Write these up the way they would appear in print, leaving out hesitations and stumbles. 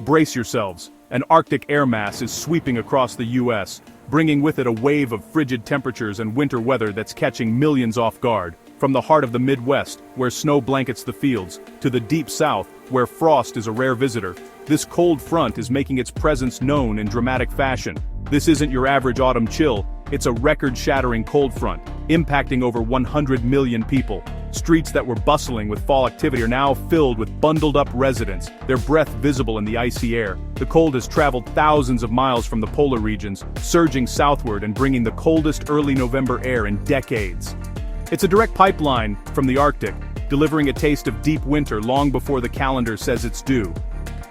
Brace yourselves, an Arctic air mass is sweeping across the US, bringing with it a wave of frigid temperatures and winter weather that's catching millions off guard. From the heart of the Midwest, where snow blankets the fields, to the deep South, where frost is a rare visitor, this cold front is making its presence known in dramatic fashion. This isn't your average autumn chill, it's a record-shattering cold front, impacting over 100 million people. Streets that were bustling with fall activity are now filled with bundled-up residents, their breath visible in the icy air. The cold has traveled thousands of miles from the polar regions, surging southward and bringing the coldest early November air in decades. It's a direct pipeline from the Arctic, delivering a taste of deep winter long before the calendar says it's due.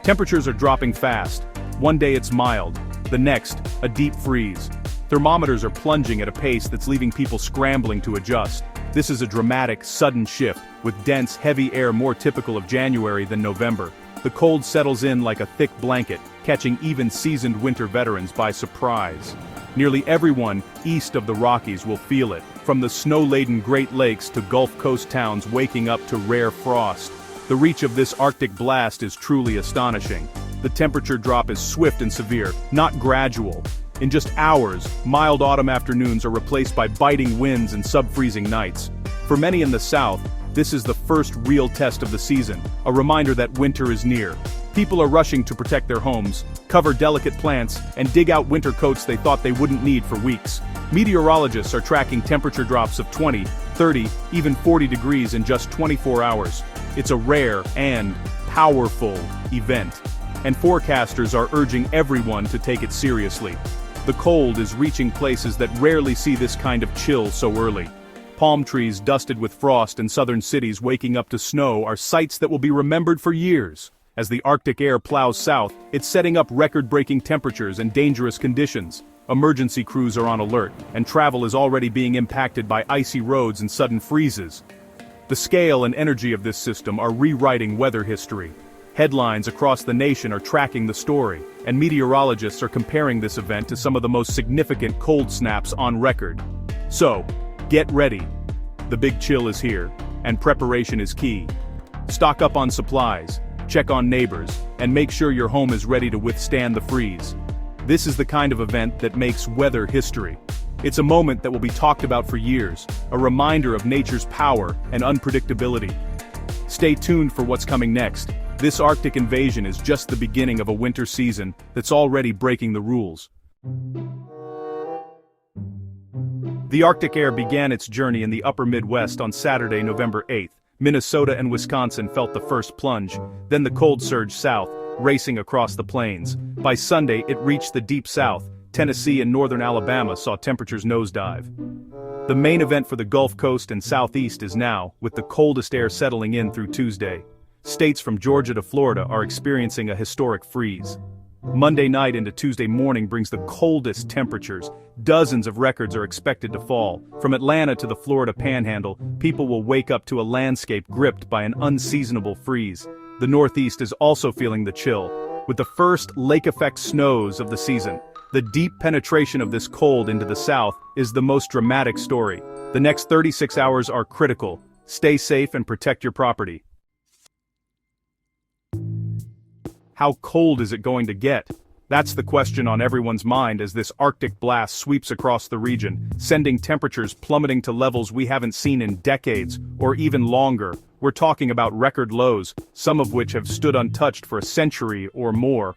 Temperatures are dropping fast. One day it's mild, the next, a deep freeze. Thermometers are plunging at a pace that's leaving people scrambling to adjust. This is a dramatic, sudden shift, with dense, heavy air more typical of January than November. The cold settles in like a thick blanket, catching even seasoned winter veterans by surprise. Nearly everyone east of the Rockies will feel it, from the snow-laden Great Lakes to Gulf Coast towns waking up to rare frost. The reach of this Arctic blast is truly astonishing. The temperature drop is swift and severe, not gradual. In just hours, mild autumn afternoons are replaced by biting winds and sub-freezing nights. For many in the South, this is the first real test of the season, a reminder that winter is near. People are rushing to protect their homes, cover delicate plants, and dig out winter coats they thought they wouldn't need for weeks. Meteorologists are tracking temperature drops of 20, 30, even 40 degrees in just 24 hours. It's a rare and powerful event, and forecasters are urging everyone to take it seriously. The cold is reaching places that rarely see this kind of chill so early. Palm trees dusted with frost and southern cities waking up to snow are sights that will be remembered for years. As the Arctic air plows south, it's setting up record-breaking temperatures and dangerous conditions. Emergency crews are on alert, and travel is already being impacted by icy roads and sudden freezes. The scale and energy of this system are rewriting weather history. Headlines across the nation are tracking the story, and meteorologists are comparing this event to some of the most significant cold snaps on record. So, get ready. The big chill is here, and preparation is key. Stock up on supplies, check on neighbors, and make sure your home is ready to withstand the freeze. This is the kind of event that makes weather history. It's a moment that will be talked about for years, a reminder of nature's power and unpredictability. Stay tuned for what's coming next. This Arctic invasion is just the beginning of a winter season that's already breaking the rules. The Arctic air began its journey in the upper Midwest on Saturday, November 8th. Minnesota and Wisconsin felt the first plunge, then the cold surged south, racing across the plains. By Sunday, it reached the deep South. Tennessee and northern Alabama saw temperatures nosedive. The main event for the Gulf Coast and Southeast is now, with the coldest air settling in through Tuesday. States from Georgia to Florida are experiencing a historic freeze. Monday night into Tuesday morning brings the coldest temperatures. Dozens of records are expected to fall. From Atlanta to the Florida Panhandle, people will wake up to a landscape gripped by an unseasonable freeze. The Northeast is also feeling the chill, with the first lake-effect snows of the season. The deep penetration of this cold into the South is the most dramatic story. The next 36 hours are critical. Stay safe and protect your property. How cold is it going to get? That's the question on everyone's mind as this Arctic blast sweeps across the region, sending temperatures plummeting to levels we haven't seen in decades, or even longer. We're talking about record lows, some of which have stood untouched for a century or more.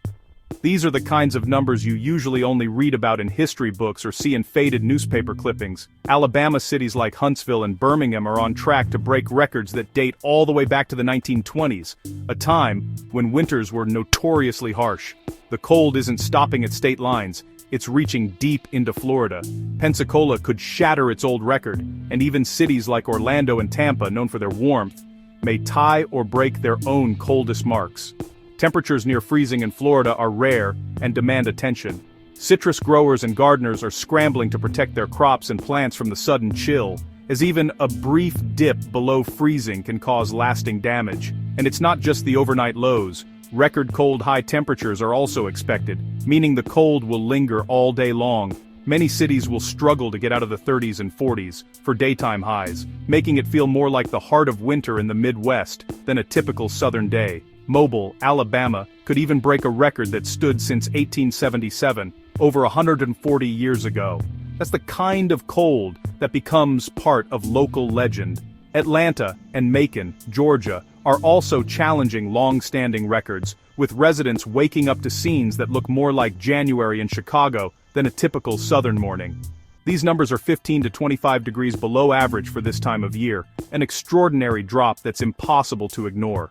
These are the kinds of numbers you usually only read about in history books or see in faded newspaper clippings. Alabama cities like Huntsville and Birmingham are on track to break records that date all the way back to the 1920s, a time when winters were notoriously harsh. The cold isn't stopping at state lines, it's reaching deep into Florida. Pensacola could shatter its old record, and even cities like Orlando and Tampa, known for their warmth, may tie or break their own coldest marks. Temperatures near freezing in Florida are rare and demand attention. Citrus growers and gardeners are scrambling to protect their crops and plants from the sudden chill, as even a brief dip below freezing can cause lasting damage. And it's not just the overnight lows. Record cold high temperatures are also expected, meaning the cold will linger all day long. Many cities will struggle to get out of the 30s and 40s for daytime highs, making it feel more like the heart of winter in the Midwest than a typical southern day. Mobile, Alabama, could even break a record that stood since 1877, over 140 years ago. That's the kind of cold that becomes part of local legend. Atlanta and Macon, Georgia, are also challenging long-standing records, with residents waking up to scenes that look more like January in Chicago than a typical southern morning. These numbers are 15 to 25 degrees below average for this time of year, an extraordinary drop that's impossible to ignore.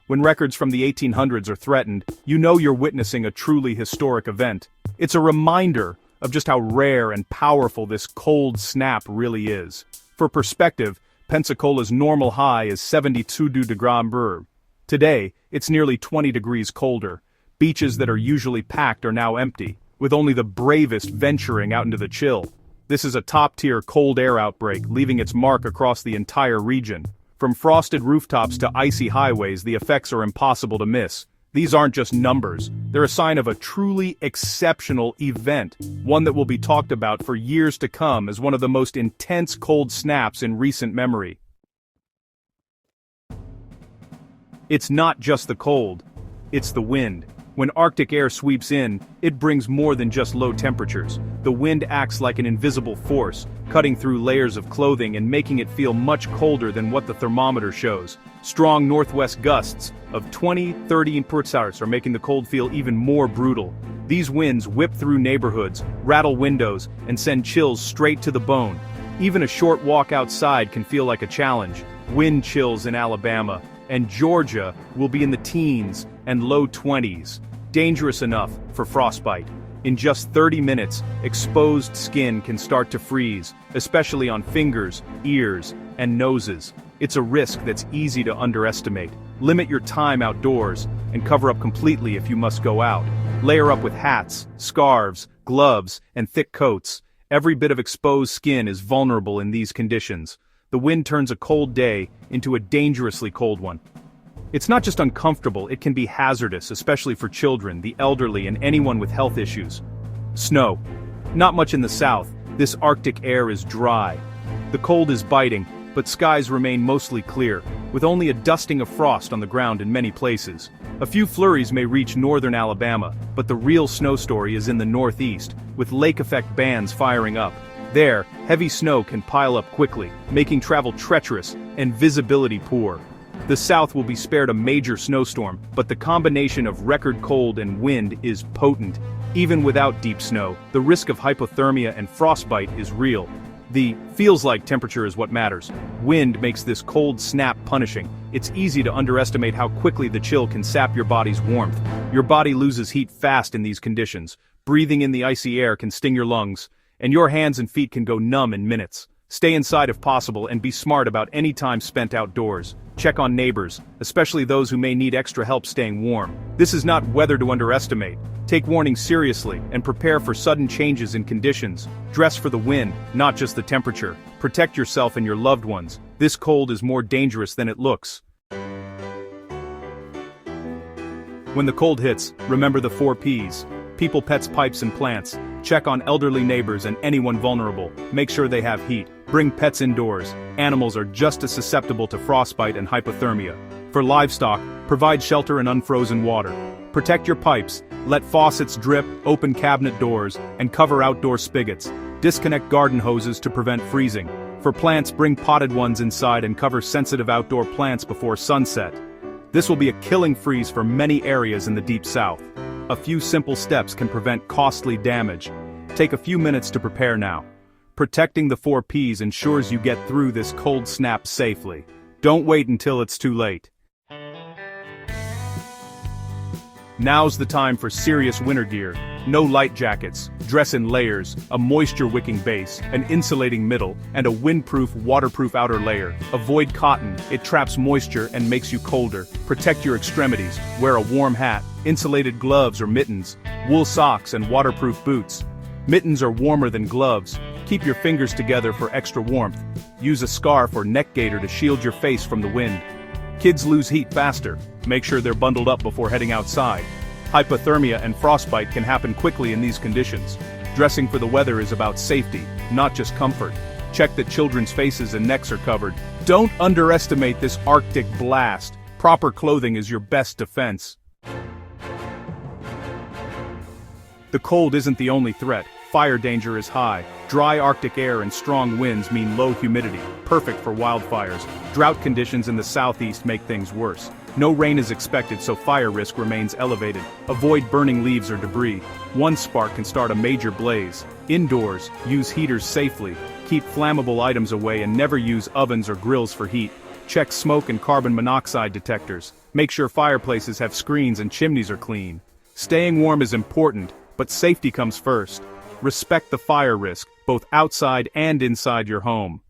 When records from the 1800s are threatened, you know you're witnessing a truly historic event. It's a reminder of just how rare and powerful this cold snap really is. For perspective, Pensacola's normal high is 72 degrees. Today, it's nearly 20 degrees colder. Beaches that are usually packed are now empty, with only the bravest venturing out into the chill. This is a top-tier cold air outbreak, leaving its mark across the entire region. From frosted rooftops to icy highways, the effects are impossible to miss. These aren't just numbers, they're a sign of a truly exceptional event, one that will be talked about for years to come as one of the most intense cold snaps in recent memory. It's not just the cold, it's the wind. When Arctic air sweeps in, it brings more than just low temperatures. The wind acts like an invisible force, cutting through layers of clothing and making it feel much colder than what the thermometer shows. Strong northwest gusts of 20-30 mph are making the cold feel even more brutal. These winds whip through neighborhoods, rattle windows, and send chills straight to the bone. Even a short walk outside can feel like a challenge. Wind chills in Alabama and Georgia will be in the teens and low 20s, dangerous enough for frostbite. In just 30 minutes, exposed skin can start to freeze, especially on fingers, ears, and noses. It's a risk that's easy to underestimate. Limit your time outdoors, and cover up completely if you must go out. Layer up with hats, scarves, gloves, and thick coats. Every bit of exposed skin is vulnerable in these conditions. The wind turns a cold day into a dangerously cold one. It's not just uncomfortable, it can be hazardous, especially for children, the elderly, and anyone with health issues. Snow. Not much in the south. This Arctic air is dry. The cold is biting, but skies remain mostly clear, with only a dusting of frost on the ground in many places. A few flurries may reach northern Alabama, but the real snow story is in the northeast, with lake effect bands firing up. There, heavy snow can pile up quickly, making travel treacherous and visibility poor. The south will be spared a major snowstorm, but the combination of record cold and wind is potent. Even without deep snow, the risk of hypothermia and frostbite is real. The feels like temperature is what matters. Wind makes this cold snap punishing. It's easy to underestimate how quickly the chill can sap your body's warmth. Your body loses heat fast in these conditions. Breathing in the icy air can sting your lungs, and your hands and feet can go numb in minutes. Stay inside if possible and be smart about any time spent outdoors. Check on neighbors, especially those who may need extra help staying warm. This is not weather to underestimate. Take warning seriously and prepare for sudden changes in conditions. Dress for the wind, not just the temperature. Protect yourself and your loved ones. This cold is more dangerous than it looks. When the cold hits, remember the 4 Ps. People, pets, pipes, and plants. Check on elderly neighbors and anyone vulnerable. Make sure they have heat. Bring pets indoors. Animals are just as susceptible to frostbite and hypothermia. For livestock, provide shelter and unfrozen water. Protect your pipes. Let faucets drip, open cabinet doors, and cover outdoor spigots. Disconnect garden hoses to prevent freezing. For plants, bring potted ones inside and cover sensitive outdoor plants before sunset. This will be a killing freeze for many areas in the deep south. A few simple steps can prevent costly damage. Take a few minutes to prepare now. Protecting the 4 Ps ensures you get through this cold snap safely. Don't wait until it's too late. Now's the time for serious winter gear. No light jackets, dress in layers, a moisture-wicking base, an insulating middle, and a windproof, waterproof outer layer. Avoid cotton, it traps moisture and makes you colder. Protect your extremities, wear a warm hat, insulated gloves or mittens, wool socks and waterproof boots. Mittens are warmer than gloves. Keep your fingers together for extra warmth. Use a scarf or neck gaiter to shield your face from the wind. Kids lose heat faster. Make sure they're bundled up before heading outside. Hypothermia and frostbite can happen quickly in these conditions. Dressing for the weather is about safety, not just comfort. Check that children's faces and necks are covered. Don't underestimate this Arctic blast. Proper clothing is your best defense. The cold isn't the only threat. Fire danger is high. Dry Arctic air and strong winds mean low humidity, perfect for wildfires. Drought conditions in the southeast make things worse. No rain is expected, so fire risk remains elevated. Avoid burning leaves or debris. One spark can start a major blaze. Indoors, use heaters safely. Keep flammable items away and never use ovens or grills for heat. Check smoke and carbon monoxide detectors. Make sure fireplaces have screens and chimneys are clean. Staying warm is important, but safety comes first. Respect the fire risk, both outside and inside your home.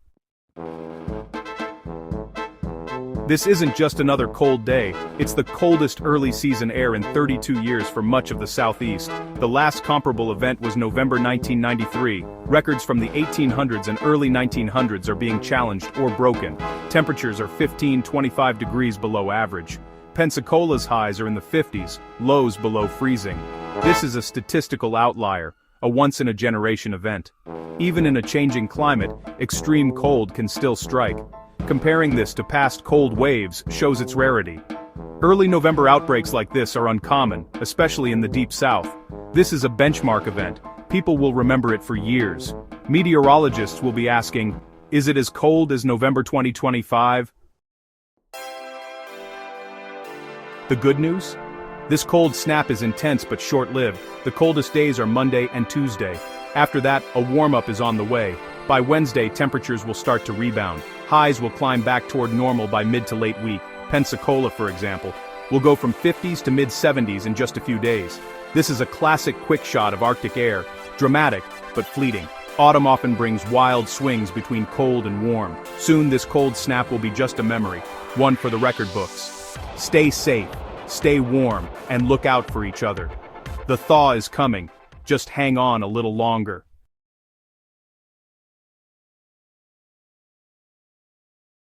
This isn't just another cold day, it's the coldest early season air in 32 years for much of the southeast. The last comparable event was November 1993. Records from the 1800s and early 1900s are being challenged or broken. Temperatures are 15-25 degrees below average. Pensacola's highs are in the 50s, lows below freezing. This is a statistical outlier, a once-in-a-generation event. Even in a changing climate, extreme cold can still strike. Comparing this to past cold waves shows its rarity. Early November outbreaks like this are uncommon, especially in the deep south. This is a benchmark event. People will remember it for years. Meteorologists will be asking, is it as cold as November 2025? The good news? This cold snap is intense but short-lived. The coldest days are Monday and Tuesday. After that, a warm-up is on the way. By Wednesday, temperatures will start to rebound. Highs will climb back toward normal by mid to late week. Pensacola, for example, will go from 50s to mid-70s in just a few days. This is a classic quick shot of Arctic air, dramatic but fleeting. Autumn often brings wild swings between cold and warm. Soon this cold snap will be just a memory, one for the record books. Stay safe, stay warm, and look out for each other. The thaw is coming, just hang on a little longer.